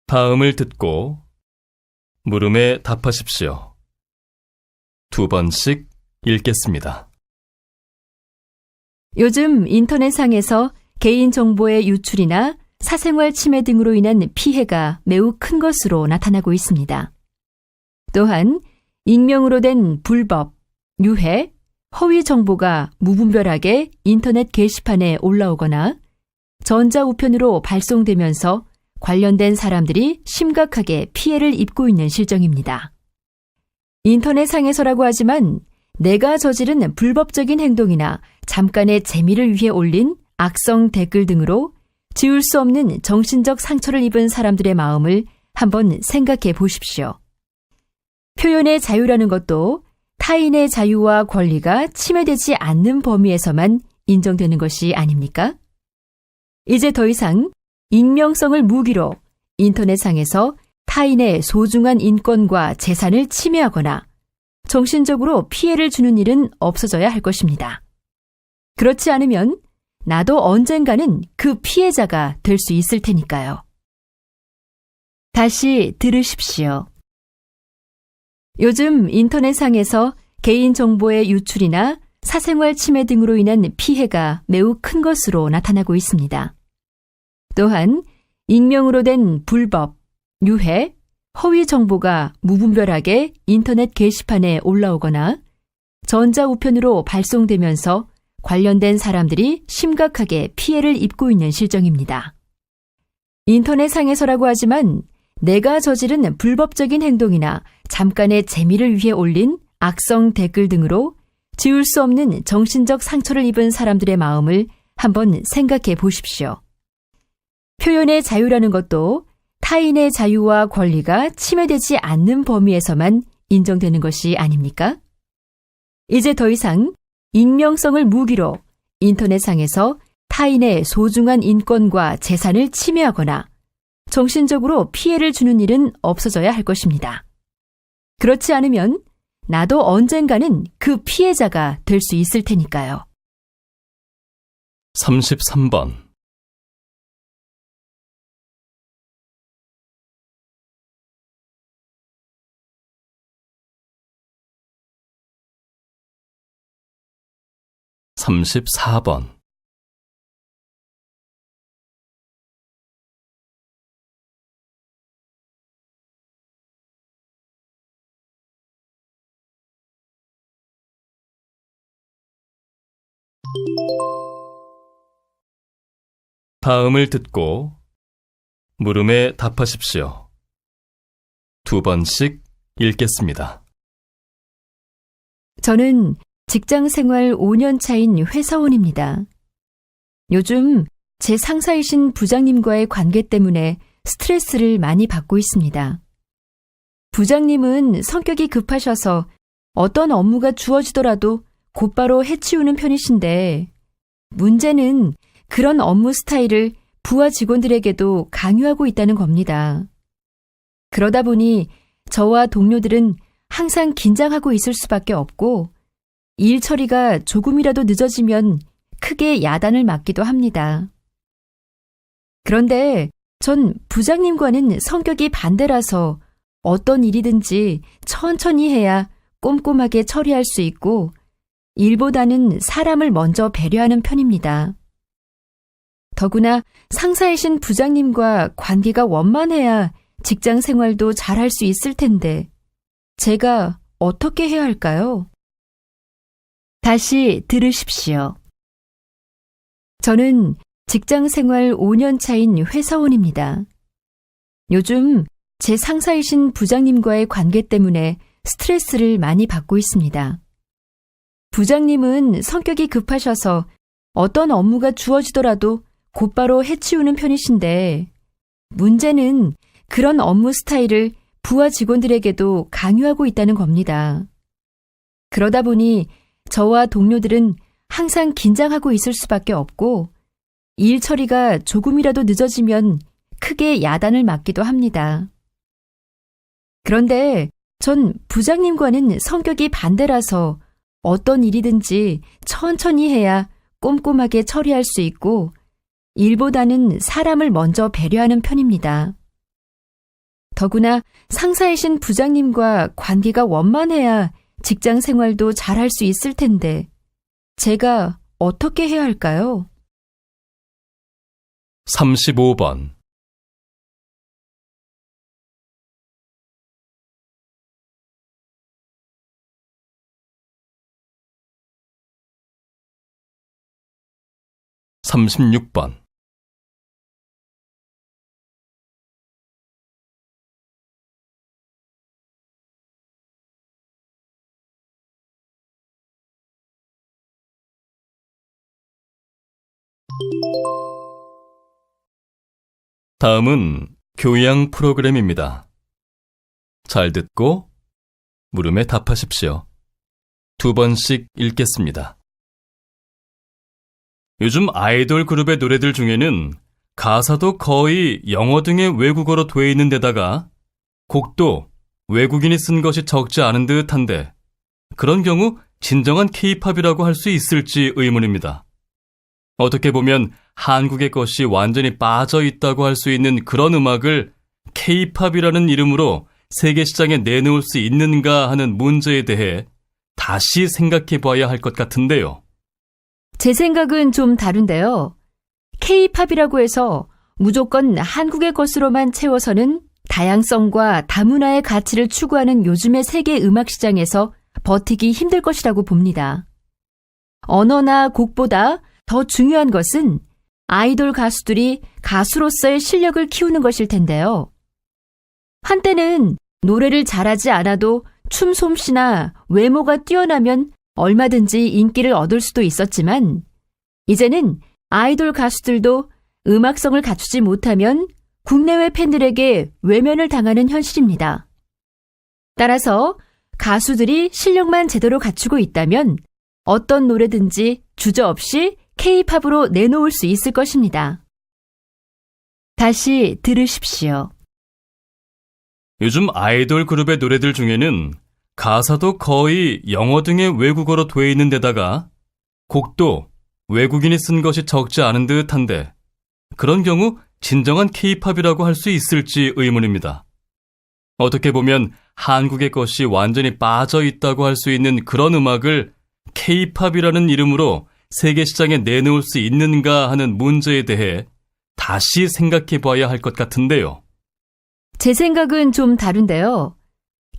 다음을 듣고 물음에 답하십시오. 2번씩 읽겠습니다. 요즘 인터넷상에서 개인정보의 유출이나 사생활 침해 등으로 인한 피해가 매우 큰 것으로 나타나고 있습니다. 또한 익명으로 된 불법, 유해, 허위 정보가 무분별하게 인터넷 게시판에 올라오거나 전자우편으로 발송되면서 관련된 사람들이 심각하게 피해를 입고 있는 실정입니다. 인터넷상에서라고 하지만 내가 저지른 불법적인 행동이나 잠깐의 재미를 위해 올린 악성 댓글 등으로 지울 수 없는 정신적 상처를 입은 사람들의 마음을 한번 생각해 보십시오. 표현의 자유라는 것도 타인의 자유와 권리가 침해되지 않는 범위에서만 인정되는 것이 아닙니까? 이제 더 이상 익명성을 무기로 인터넷상에서 타인의 소중한 인권과 재산을 침해하거나 정신적으로 피해를 주는 일은 없어져야 할 것입니다. 그렇지 않으면 나도 언젠가는 그 피해자가 될 수 있을 테니까요. 다시 들으십시오. 요즘 인터넷상에서 개인정보의 유출이나 사생활 침해 등으로 인한 피해가 매우 큰 것으로 나타나고 있습니다. 또한 익명으로 된 불법, 유해, 허위 정보가 무분별하게 인터넷 게시판에 올라오거나 전자우편으로 발송되면서 관련된 사람들이 심각하게 피해를 입고 있는 실정입니다. 인터넷상에서라고 하지만 내가 저지른 불법적인 행동이나 잠깐의 재미를 위해 올린 악성 댓글 등으로 지울 수 없는 정신적 상처를 입은 사람들의 마음을 한번 생각해 보십시오. 표현의 자유라는 것도 타인의 자유와 권리가 침해되지 않는 범위에서만 인정되는 것이 아닙니까? 이제 더 이상 익명성을 무기로 인터넷상에서 타인의 소중한 인권과 재산을 침해하거나 정신적으로 피해를 주는 일은 없어져야 할 것입니다. 그렇지 않으면 나도 언젠가는 그 피해자가 될 수 있을 테니까요. 33번. 34번. 다음을 듣고 물음에 답하십시오. 2번씩 읽겠습니다. 저는 직장 생활 5년 차인 회사원입니다. 요즘 제 상사이신 부장님과의 관계 때문에 스트레스를 많이 받고 있습니다. 부장님은 성격이 급하셔서 어떤 업무가 주어지더라도 곧바로 해치우는 편이신데, 문제는 그런 업무 스타일을 부하 직원들에게도 강요하고 있다는 겁니다. 그러다 보니 저와 동료들은 항상 긴장하고 있을 수밖에 없고, 일 처리가 조금이라도 늦어지면 크게 야단을 맞기도 합니다. 그런데 전 부장님과는 성격이 반대라서 어떤 일이든지 천천히 해야 꼼꼼하게 처리할 수 있고, 일보다는 사람을 먼저 배려하는 편입니다. 더구나 상사이신 부장님과 관계가 원만해야 직장 생활도 잘할 수 있을 텐데, 제가 어떻게 해야 할까요? 다시 들으십시오. 저는 직장 생활 5년 차인 회사원입니다. 요즘 제 상사이신 부장님과의 관계 때문에 스트레스를 많이 받고 있습니다. 부장님은 성격이 급하셔서 어떤 업무가 주어지더라도 곧바로 해치우는 편이신데, 문제는 그런 업무 스타일을 부하 직원들에게도 강요하고 있다는 겁니다. 그러다 보니 저와 동료들은 항상 긴장하고 있을 수밖에 없고, 일 처리가 조금이라도 늦어지면 크게 야단을 맞기도 합니다. 그런데 전 부장님과는 성격이 반대라서 어떤 일이든지 천천히 해야 꼼꼼하게 처리할 수 있고, 일보다는 사람을 먼저 배려하는 편입니다. 더구나 상사이신 부장님과 관계가 원만해야 직장 생활도 잘할 수 있을 텐데, 제가 어떻게 해야 할까요? 35번. (36번) 다음은 교양 프로그램입니다. 잘 듣고 물음에 답하십시오. 2번씩 읽겠습니다. 요즘 아이돌 그룹의 노래들 중에는 가사도 거의 영어 등의 외국어로 돼 있는 데다가 곡도 외국인이 쓴 것이 적지 않은 듯한데, 그런 경우 진정한 K-팝이라고 할 수 있을지 의문입니다. 어떻게 보면 한국의 것이 완전히 빠져 있다고 할 수 있는 그런 음악을 K-팝이라는 이름으로 세계 시장에 내놓을 수 있는가 하는 문제에 대해 다시 생각해 봐야 할 것 같은데요. 제 생각은 좀 다른데요. K-팝이라고 해서 무조건 한국의 것으로만 채워서는 다양성과 다문화의 가치를 추구하는 요즘의 세계 음악 시장에서 버티기 힘들 것이라고 봅니다. 언어나 곡보다 더 중요한 것은 아이돌 가수들이 가수로서의 실력을 키우는 것일 텐데요. 한때는 노래를 잘하지 않아도 춤 솜씨나 외모가 뛰어나면 얼마든지 인기를 얻을 수도 있었지만, 이제는 아이돌 가수들도 음악성을 갖추지 못하면 국내외 팬들에게 외면을 당하는 현실입니다. 따라서 가수들이 실력만 제대로 갖추고 있다면 어떤 노래든지 주저없이 K-팝으로 내놓을 수 있을 것입니다. 다시 들으십시오. 요즘 아이돌 그룹의 노래들 중에는 가사도 거의 영어 등의 외국어로 돼 있는 데다가 곡도 외국인이 쓴 것이 적지 않은 듯한데, 그런 경우 진정한 K-팝이라고 할 수 있을지 의문입니다. 어떻게 보면 한국의 것이 완전히 빠져 있다고 할 수 있는 그런 음악을 K-팝이라는 이름으로 세계 시장에 내놓을 수 있는가 하는 문제에 대해 다시 생각해 봐야 할 것 같은데요. 제 생각은 좀 다른데요.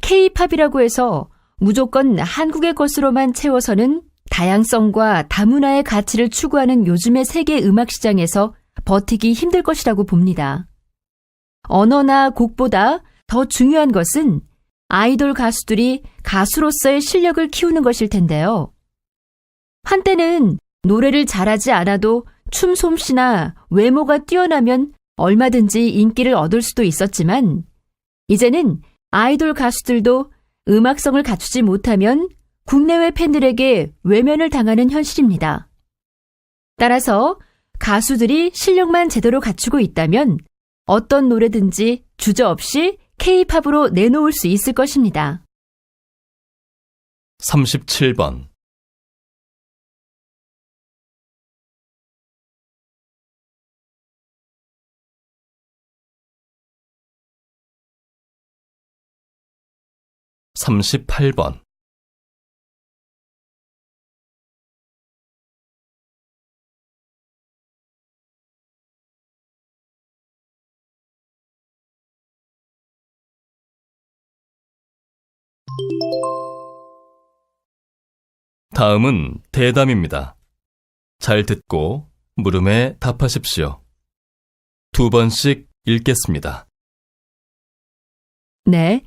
K-팝이라고 해서 무조건 한국의 것으로만 채워서는 다양성과 다문화의 가치를 추구하는 요즘의 세계 음악 시장에서 버티기 힘들 것이라고 봅니다. 언어나 곡보다 더 중요한 것은 아이돌 가수들이 가수로서의 실력을 키우는 것일 텐데요. 한때는 노래를 잘하지 않아도 춤 솜씨나 외모가 뛰어나면 얼마든지 인기를 얻을 수도 있었지만 이제는 아이돌 가수들도 음악성을 갖추지 못하면 국내외 팬들에게 외면을 당하는 현실입니다. 따라서 가수들이 실력만 제대로 갖추고 있다면 어떤 노래든지 주저없이 K-팝으로 내놓을 수 있을 것입니다. 37번. 38번. '다음은 대담입니다. 잘 듣고 물음에 답하십시오. 2번씩 읽겠습니다. 네,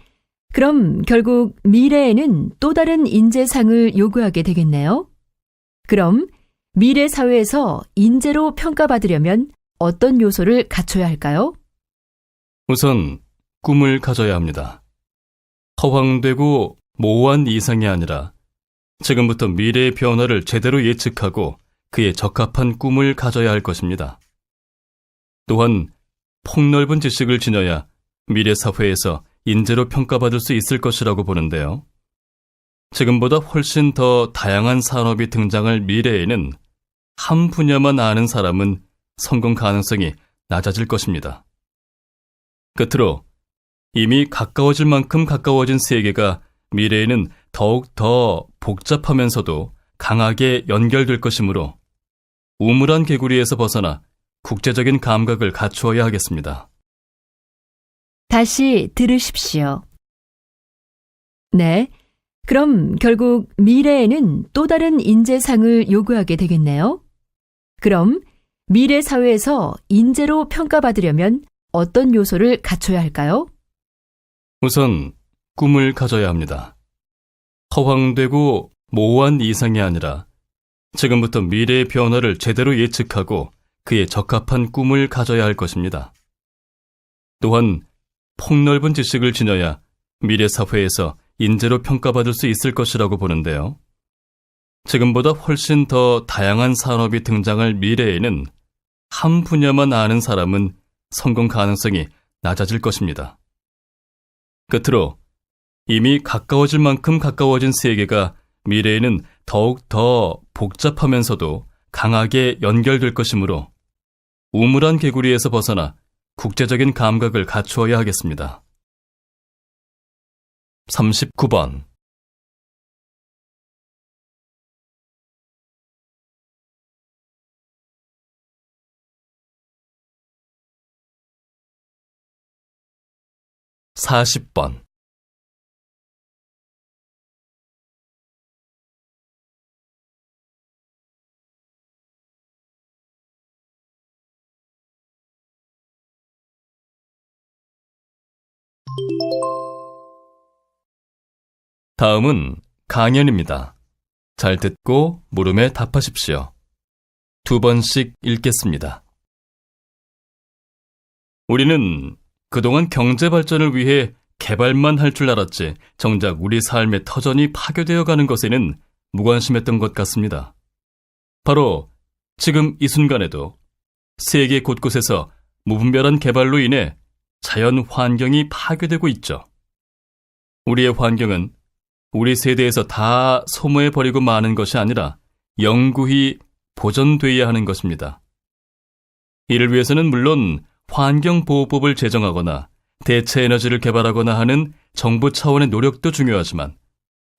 그럼 결국 미래에는 또 다른 인재상을 요구하게 되겠네요. 그럼 미래 사회에서 인재로 평가받으려면 어떤 요소를 갖춰야 할까요? 우선 꿈을 가져야 합니다. 허황되고 모호한 이상이 아니라 지금부터 미래의 변화를 제대로 예측하고 그에 적합한 꿈을 가져야 할 것입니다. 또한 폭넓은 지식을 지녀야 미래 사회에서 인재로 평가받을 수 있을 것이라고 보는데요. 지금보다 훨씬 더 다양한 산업이 등장할 미래에는 한 분야만 아는 사람은 성공 가능성이 낮아질 것입니다. 끝으로 이미 가까워질 만큼 가까워진 세계가 미래에는 더욱 더 복잡하면서도 강하게 연결될 것이므로 우물한 개구리에서 벗어나 국제적인 감각을 갖추어야 하겠습니다. 다시 들으십시오. 네, 그럼 결국 미래에는 또 다른 인재상을 요구하게 되겠네요. 그럼 미래 사회에서 인재로 평가받으려면 어떤 요소를 갖춰야 할까요? 우선 꿈을 가져야 합니다. 허황되고 모호한 이상이 아니라 지금부터 미래의 변화를 제대로 예측하고 그에 적합한 꿈을 가져야 할 것입니다. 또한 폭넓은 지식을 지녀야 미래 사회에서 인재로 평가받을 수 있을 것이라고 보는데요. 지금보다 훨씬 더 다양한 산업이 등장할 미래에는 한 분야만 아는 사람은 성공 가능성이 낮아질 것입니다. 끝으로 이미 가까워질 만큼 가까워진 세계가 미래에는 더욱 더 복잡하면서도 강하게 연결될 것이므로 우물한 개구리에서 벗어나 국제적인 감각을 갖추어야 하겠습니다. 39번. 40번. '다음은 강연입니다. 잘 듣고 물음에 답하십시오. 2번씩 읽겠습니다. 우리는 그동안 경제 발전을 위해 개발만 할 줄 알았지 정작 우리 삶의 터전이 파괴되어 가는 것에는 무관심했던 것 같습니다. 바로 지금 이 순간에도 세계 곳곳에서 무분별한 개발로 인해 자연 환경이 파괴되고 있죠. 우리의 환경은 우리 세대에서 다 소모해버리고 마는 것이 아니라 영구히 보존되어야 하는 것입니다. 이를 위해서는 물론 환경보호법을 제정하거나 대체 에너지를 개발하거나 하는 정부 차원의 노력도 중요하지만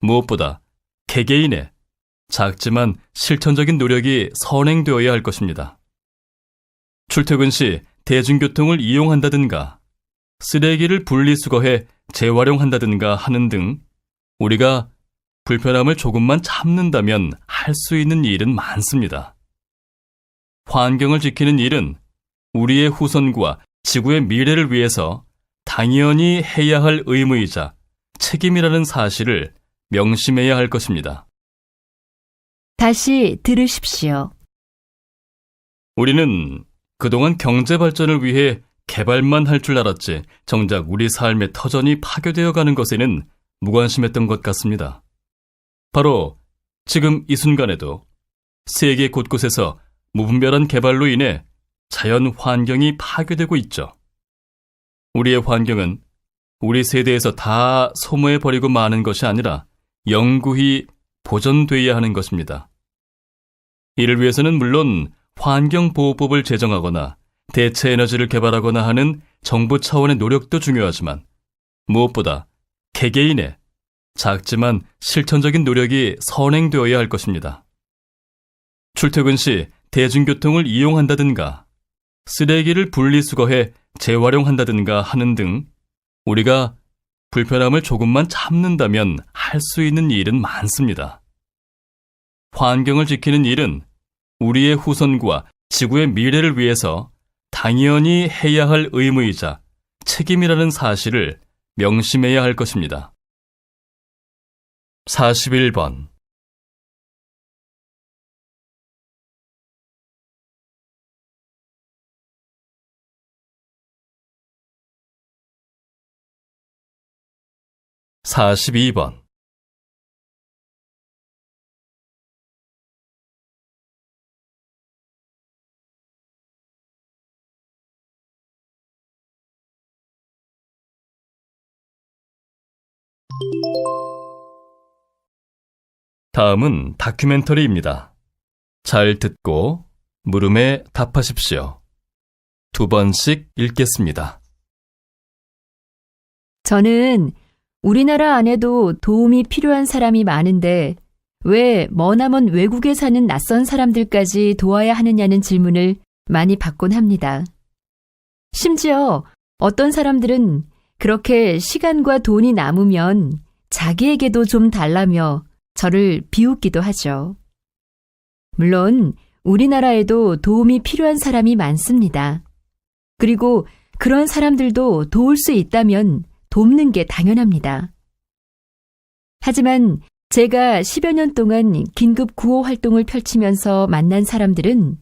무엇보다 개개인의 작지만 실천적인 노력이 선행되어야 할 것입니다. 출퇴근 시 대중교통을 이용한다든가 쓰레기를 분리수거해 재활용한다든가 하는 등 우리가 불편함을 조금만 참는다면 할 할 수 있는 일은 많습니다. 환경을 지키는 일은 우리의 후손과 지구의 미래를 위해서 당연히 해야 할 의무이자 책임이라는 사실을 명심해야 할 것입니다. 다시 들으십시오. 우리는 그동안 경제 발전을 위해 개발만 할 줄 알았지 정작 우리 삶의 터전이 파괴되어 가는 것에는 무관심했던 것 같습니다. 바로 지금 이 순간에도 세계 곳곳에서 무분별한 개발로 인해 자연 환경이 파괴되고 있죠. 우리의 환경은 우리 세대에서 다 소모해버리고 마는 것이 아니라 영구히 보존되어야 하는 것입니다. 이를 위해서는 물론 환경보호법을 제정하거나 대체 에너지를 개발하거나 하는 정부 차원의 노력도 중요하지만 무엇보다 개개인의 작지만 실천적인 노력이 선행되어야 할 것입니다. 출퇴근 시 대중교통을 이용한다든가 쓰레기를 분리수거해 재활용한다든가 하는 등 우리가 불편함을 조금만 참는다면 할 수 있는 일은 많습니다. 환경을 지키는 일은 우리의 후손과 지구의 미래를 위해서 당연히 해야 할 의무이자 책임이라는 사실을 명심해야 할 것입니다. 41번 42번 다음은 다큐멘터리입니다. 잘 듣고 물음에 답하십시오. 2번씩 읽겠습니다. 저는 우리나라 안에도 도움이 필요한 사람이 많은데 왜 머나먼 외국에 사는 낯선 사람들까지 도와야 하느냐는 질문을 많이 받곤 합니다. 심지어 어떤 사람들은 그렇게 시간과 돈이 남으면 자기에게도 좀 달라며 저를 비웃기도 하죠. 물론 우리나라에도 도움이 필요한 사람이 많습니다. 그리고 그런 사람들도 도울 수 있다면 돕는 게 당연합니다. 하지만 제가 10여 년 동안 긴급 구호 활동을 펼치면서 만난 사람들은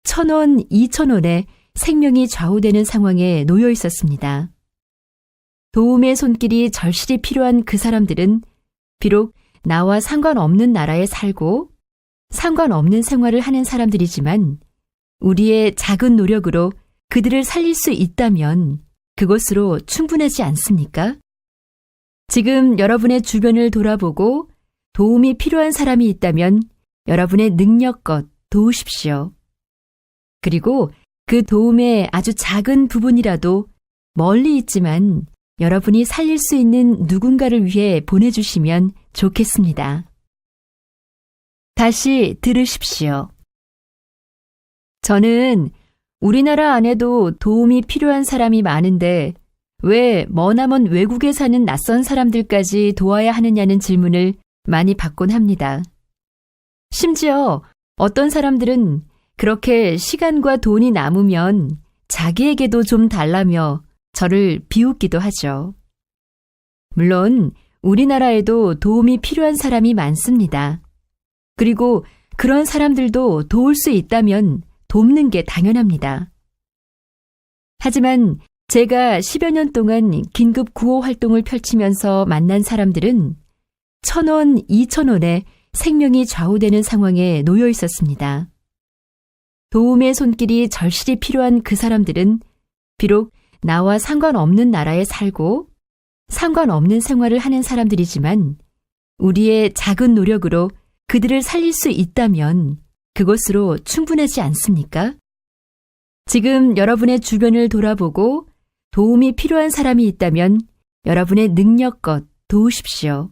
1,000원, 2,000원에 생명이 좌우되는 상황에 놓여 있었습니다. 도움의 손길이 절실히 필요한 그 사람들은 비록 나와 상관없는 나라에 살고 상관없는 생활을 하는 사람들이지만 우리의 작은 노력으로 그들을 살릴 수 있다면 그것으로 충분하지 않습니까? 지금 여러분의 주변을 돌아보고 도움이 필요한 사람이 있다면 여러분의 능력껏 도우십시오. 그리고 그 도움의 아주 작은 부분이라도 멀리 있지만 여러분이 살릴 수 있는 누군가를 위해 보내주시면 좋겠습니다. 다시 들으십시오. 저는 우리나라 안에도 도움이 필요한 사람이 많은데 왜 머나먼 외국에 사는 낯선 사람들까지 도와야 하느냐는 질문을 많이 받곤 합니다. 심지어 어떤 사람들은 그렇게 시간과 돈이 남으면 자기에게도 좀 달라며 저를 비웃기도 하죠. 물론 우리나라에도 도움이 필요한 사람이 많습니다. 그리고 그런 사람들도 도울 수 있다면 돕는 게 당연합니다. 하지만 제가 10여 년 동안 긴급 구호 활동을 펼치면서 만난 사람들은 1,000원, 2,000원에 생명이 좌우되는 상황에 놓여 있었습니다. 도움의 손길이 절실히 필요한 그 사람들은 비록 나와 상관없는 나라에 살고 상관없는 생활을 하는 사람들이지만 우리의 작은 노력으로 그들을 살릴 수 있다면 그것으로 충분하지 않습니까? 지금 여러분의 주변을 돌아보고 도움이 필요한 사람이 있다면 여러분의 능력껏 도우십시오.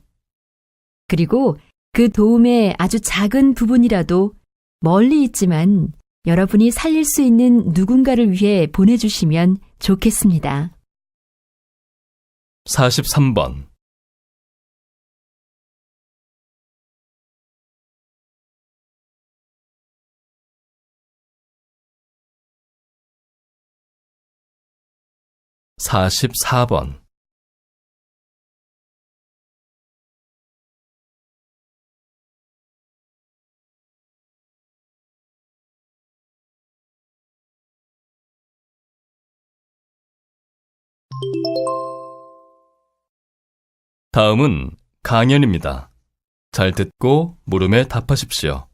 그리고 그 도움의 아주 작은 부분이라도 멀리 있지만 여러분이 살릴 수 있는 누군가를 위해 보내주시면 좋겠습니다. 43번 44번. 다음은 강연입니다. 잘 듣고 물음에 답하십시오.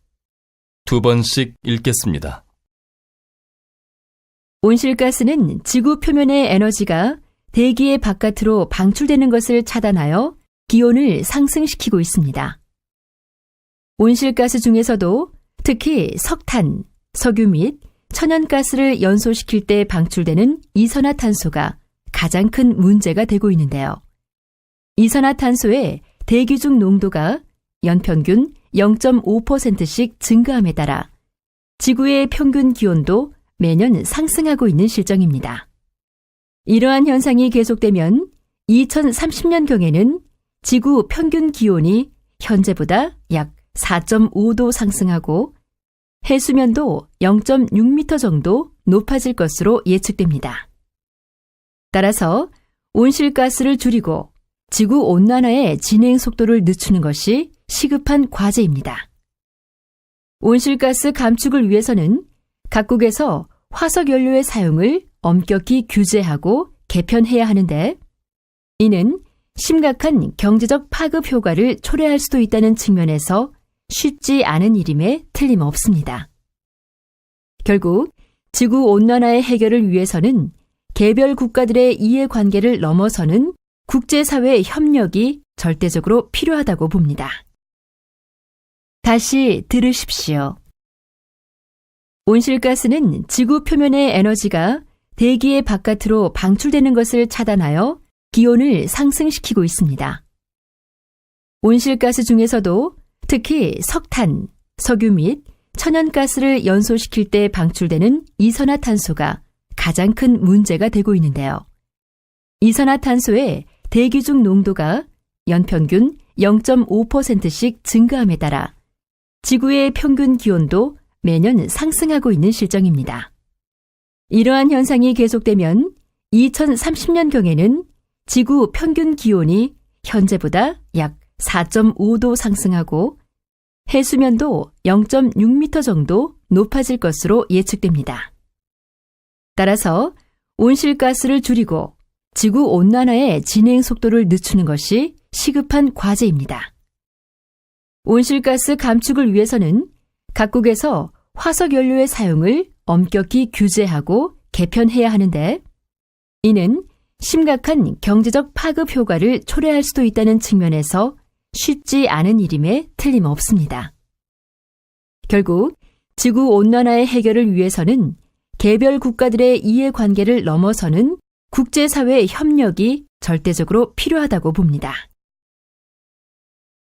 2번씩 읽겠습니다. 온실가스는 지구 표면의 에너지가 대기의 바깥으로 방출되는 것을 차단하여 기온을 상승시키고 있습니다. 온실가스 중에서도 특히 석탄, 석유 및 천연가스를 연소시킬 때 방출되는 이산화탄소가 가장 큰 문제가 되고 있는데요. 이산화탄소의 대기 중 농도가 연평균 0.5%씩 증가함에 따라 지구의 평균 기온도 매년 상승하고 있는 실정입니다. 이러한 현상이 계속되면 2030년경에는 지구 평균 기온이 현재보다 약 4.5도 상승하고 해수면도 0.6m 정도 높아질 것으로 예측됩니다. 따라서 온실가스를 줄이고 지구온난화의 진행 속도를 늦추는 것이 시급한 과제입니다. 온실가스 감축을 위해서는 각국에서 화석연료의 사용을 엄격히 규제하고 개편해야 하는데 이는 심각한 경제적 파급 효과를 초래할 수도 있다는 측면에서 쉽지 않은 일임에 틀림없습니다. 결국 지구온난화의 해결을 위해서는 개별 국가들의 이해관계를 넘어서는 국제사회의 협력이 절대적으로 필요하다고 봅니다. 다시 들으십시오. 온실가스는 지구 표면의 에너지가 대기의 바깥으로 방출되는 것을 차단하여 기온을 상승시키고 있습니다. 온실가스 중에서도 특히 석탄, 석유 및 천연가스를 연소시킬 때 방출되는 이산화탄소가 가장 큰 문제가 되고 있는데요. 이산화탄소의 대기 중 농도가 연평균 0.5%씩 증가함에 따라 지구의 평균 기온도 매년 상승하고 있는 실정입니다. 이러한 현상이 계속되면 2030년경에는 지구 평균 기온이 현재보다 약 4.5도 상승하고 해수면도 0.6m 정도 높아질 것으로 예측됩니다. 따라서 온실가스를 줄이고 지구온난화의 진행 속도를 늦추는 것이 시급한 과제입니다. 온실가스 감축을 위해서는 각국에서 화석연료의 사용을 엄격히 규제하고 개편해야 하는데 이는 심각한 경제적 파급 효과를 초래할 수도 있다는 측면에서 쉽지 않은 일임에 틀림없습니다. 결국 지구온난화의 해결을 위해서는 개별 국가들의 이해관계를 넘어서는 국제사회의 협력이 절대적으로 필요하다고 봅니다.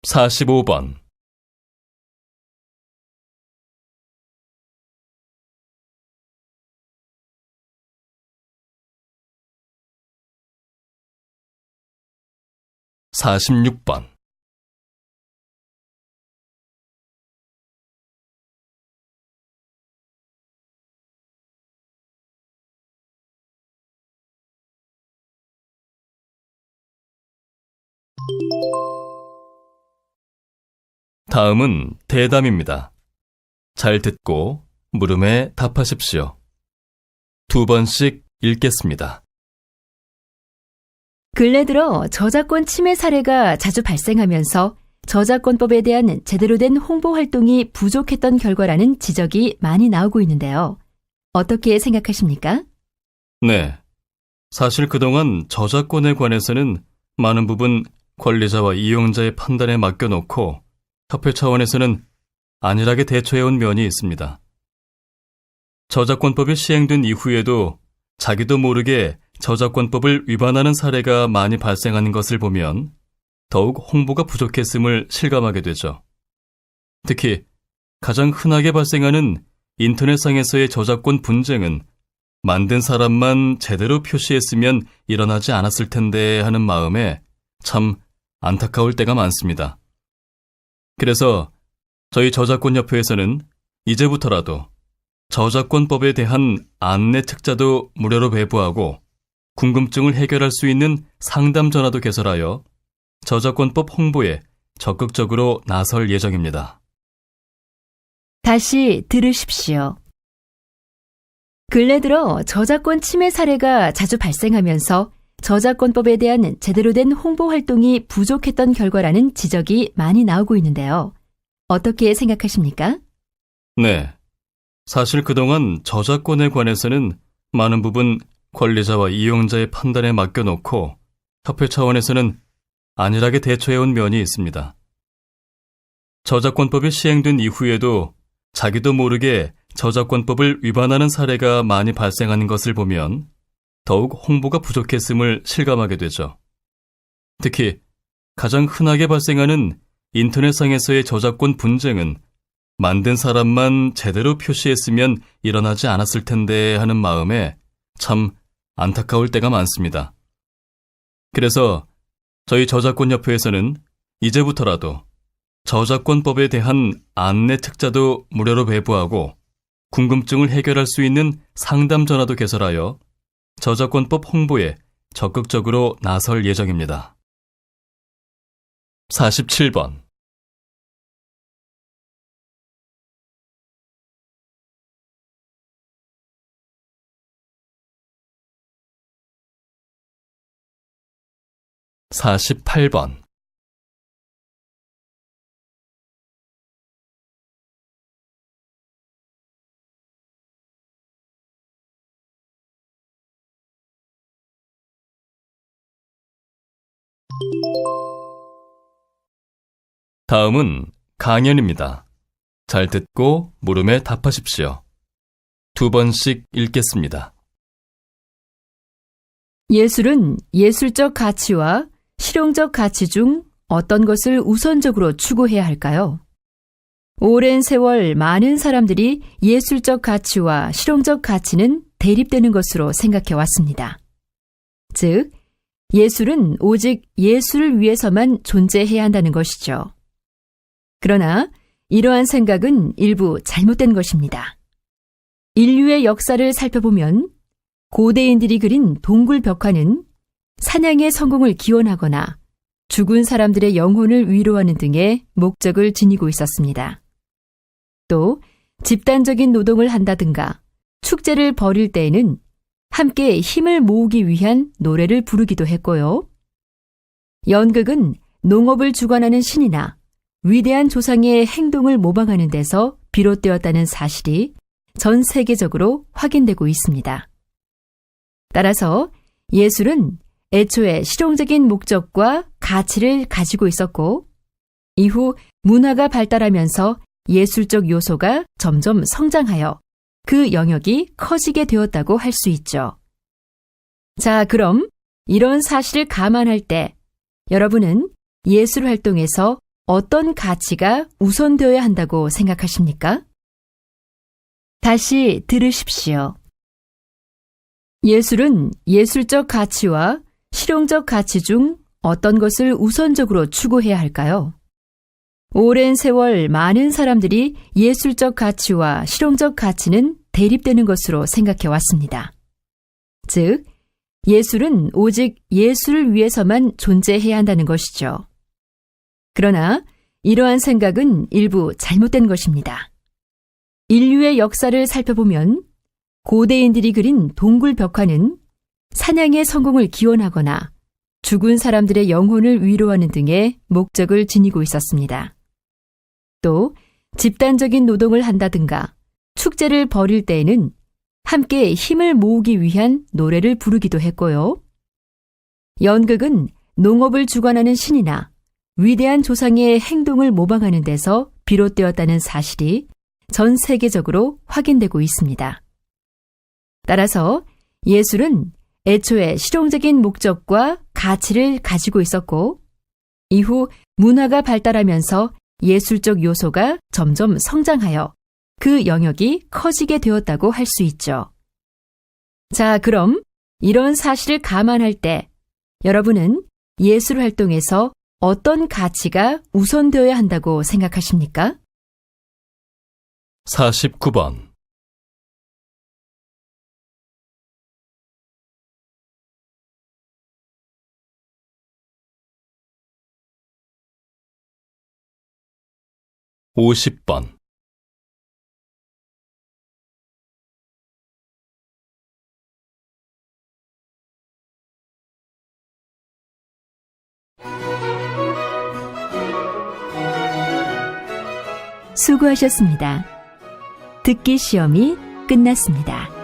45번. (46번) 다음은 대담입니다. 잘 듣고 물음에 답하십시오. 2번씩 읽겠습니다. 근래 들어 저작권 침해 사례가 자주 발생하면서 저작권법에 대한 제대로 된 홍보 활동이 부족했던 결과라는 지적이 많이 나오고 있는데요. 어떻게 생각하십니까? 네. 사실 그동안 저작권에 관해서는 많은 부분 권리자와 이용자의 판단에 맡겨놓고 협회 차원에서는 안일하게 대처해온 면이 있습니다. 저작권법이 시행된 이후에도 자기도 모르게 저작권법을 위반하는 사례가 많이 발생하는 것을 보면 더욱 홍보가 부족했음을 실감하게 되죠. 특히 가장 흔하게 발생하는 인터넷상에서의 저작권 분쟁은 만든 사람만 제대로 표시했으면 일어나지 않았을 텐데 하는 마음에 참 안타까울 때가 많습니다. 그래서 저희 저작권협회에서는 이제부터라도 저작권법에 대한 안내 책자도 무료로 배부하고 궁금증을 해결할 수 있는 상담 전화도 개설하여 저작권법 홍보에 적극적으로 나설 예정입니다. 다시 들으십시오. 근래 들어 저작권 침해 사례가 자주 발생하면서 저작권법에 대한 제대로 된 홍보 활동이 부족했던 결과라는 지적이 많이 나오고 있는데요. 어떻게 생각하십니까? 네. 사실 그동안 저작권에 관해서는 많은 부분 관리자와 이용자의 판단에 맡겨놓고 협회 차원에서는 안일하게 대처해온 면이 있습니다. 저작권법이 시행된 이후에도 자기도 모르게 저작권법을 위반하는 사례가 많이 발생하는 것을 보면 더욱 홍보가 부족했음을 실감하게 되죠. 특히 가장 흔하게 발생하는 인터넷상에서의 저작권 분쟁은 만든 사람만 제대로 표시했으면 일어나지 않았을 텐데 하는 마음에 참 안타까울 때가 많습니다. 그래서 저희 저작권협회에서는 이제부터라도 저작권법에 대한 안내 특자도 무료로 배부하고 궁금증을 해결할 수 있는 상담 전화도 개설하여 저작권법 홍보에 적극적으로 나설 예정입니다. 47번. (48번) 다음은 강연입니다. 잘 듣고 물음에 답하십시오. 2번씩 읽겠습니다. 예술은 예술적 가치와 실용적 가치 중 어떤 것을 우선적으로 추구해야 할까요? 오랜 세월 많은 사람들이 예술적 가치와 실용적 가치는 대립되는 것으로 생각해 왔습니다. 즉, 예술은 오직 예술을 위해서만 존재해야 한다는 것이죠. 그러나 이러한 생각은 일부 잘못된 것입니다. 인류의 역사를 살펴보면 고대인들이 그린 동굴 벽화는 사냥의 성공을 기원하거나 죽은 사람들의 영혼을 위로하는 등의 목적을 지니고 있었습니다. 또 집단적인 노동을 한다든가 축제를 벌일 때에는 함께 힘을 모으기 위한 노래를 부르기도 했고요. 연극은 농업을 주관하는 신이나 위대한 조상의 행동을 모방하는 데서 비롯되었다는 사실이 전 세계적으로 확인되고 있습니다. 따라서 예술은 애초에 실용적인 목적과 가치를 가지고 있었고, 이후 문화가 발달하면서 예술적 요소가 점점 성장하여 그 영역이 커지게 되었다고 할 수 있죠. 자, 그럼 이런 사실을 감안할 때 여러분은 예술 활동에서 어떤 가치가 우선되어야 한다고 생각하십니까? 다시 들으십시오. 예술은 예술적 가치와 실용적 가치 중 어떤 것을 우선적으로 추구해야 할까요? 오랜 세월 많은 사람들이 예술적 가치와 실용적 가치는 대립되는 것으로 생각해 왔습니다. 즉, 예술은 오직 예술을 위해서만 존재해야 한다는 것이죠. 그러나 이러한 생각은 일부 잘못된 것입니다. 인류의 역사를 살펴보면 고대인들이 그린 동굴 벽화는 사냥의 성공을 기원하거나 죽은 사람들의 영혼을 위로하는 등의 목적을 지니고 있었습니다. 또 집단적인 노동을 한다든가 축제를 벌일 때에는 함께 힘을 모으기 위한 노래를 부르기도 했고요. 연극은 농업을 주관하는 신이나 위대한 조상의 행동을 모방하는 데서 비롯되었다는 사실이 전 세계적으로 확인되고 있습니다. 따라서 예술은 애초에 실용적인 목적과 가치를 가지고 있었고, 이후 문화가 발달하면서 예술적 요소가 점점 성장하여 그 영역이 커지게 되었다고 할 수 있죠. 자, 그럼 이런 사실을 감안할 때 여러분은 예술 활동에서 어떤 가치가 우선되어야 한다고 생각하십니까? 49번. 50번. 수고하셨습니다. 듣기 시험이 끝났습니다.